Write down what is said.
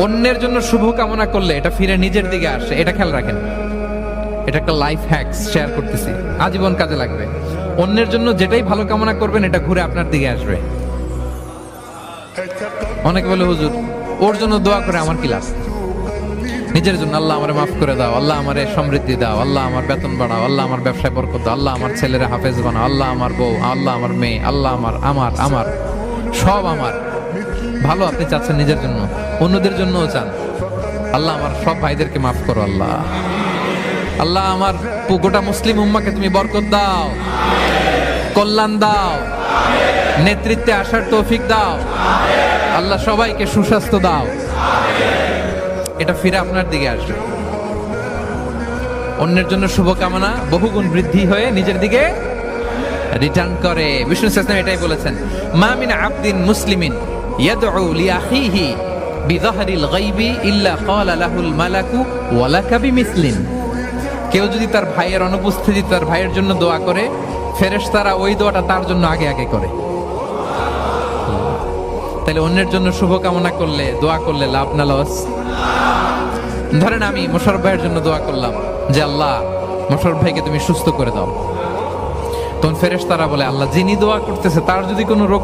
অন্যের জন্য শুভ কামনা করলে এটা ফিরে নিজের দিকে আসে, এটা খেয়াল রাখেন। এটা একটা লাইফ হ্যাকস শেয়ার করতেছি, আজীবন কাজে লাগবে। অন্যের জন্য যেটাই ভালো কামনা করবেন এটা ঘুরে আপনার দিকে আসবে। অনেকে বলে হুজুর ওর জন্য দোয়া করে আমার কি লাভ? নিজের জন্য আল্লাহ আমারে মাফ করে দাও, আল্লাহ আমারে সমৃদ্ধি দাও, আল্লাহ আমার বেতন বাড়াও, আল্লাহ আমার ব্যবসায় বরকত দাও, আল্লাহ আমার ছেলেরা হাফেজ বানাও, আল্লাহ আমার বউ, আল্লাহ আমার মেয়ে, আল্লাহ আমার আমার আমার সব আমার ভালো আপনি চাচ্ছেন নিজের জন্য, অন্যদের জন্যও চান। আল্লাহ আমার সব ভাইদেরকে মাফ করো, আল্লাহ আল্লাহ আমার গোটা মুসলিম উম্মাকে তুমি বরকত দাও, কল্যাণ দাও, নেতৃত্বে আসার তৌফিক দাও, আল্লাহ সবাইকে সুস্বাস্থ্য দাও। এটা ফিরে আপনার দিকে আসবে। অন্যের জন্য শুভকামনা বহুগুণ বৃদ্ধি হয়ে নিজের দিকে রিটার্ন করে। বিষ্ণু ইসলাম এটাই বলেছেন, মা মিন আবদিন মুসলিমিন ইয়াদউ লিআখিহি বিযাহরিল গায়বি ইল্লা ক্বালা লাহুল মালাকু ওয়া লাকা বিমিসলিন। কেউ যদি তার ভাইয়ের অনুপস্থিতি তার ভাইয়ের জন্য দোয়া করে, ফেরেশতারা ওই দোয়াটা তার জন্য আগে আগে করে। তাহলে অন্যের জন্য শুভকামনা করলে, দোয়া করলে লাভ না লস? ধরেন আমি মোশাররফ ভাইয়ের জন্য দোয়া করলাম যে আল্লাহ মোশাররফ ভাইকে তুমি সুস্থ করে দাও, তখন ফেরেশতারা বলে আল্লাহ যিনি দোয়া করতেছে তার যদি কোনো রোগ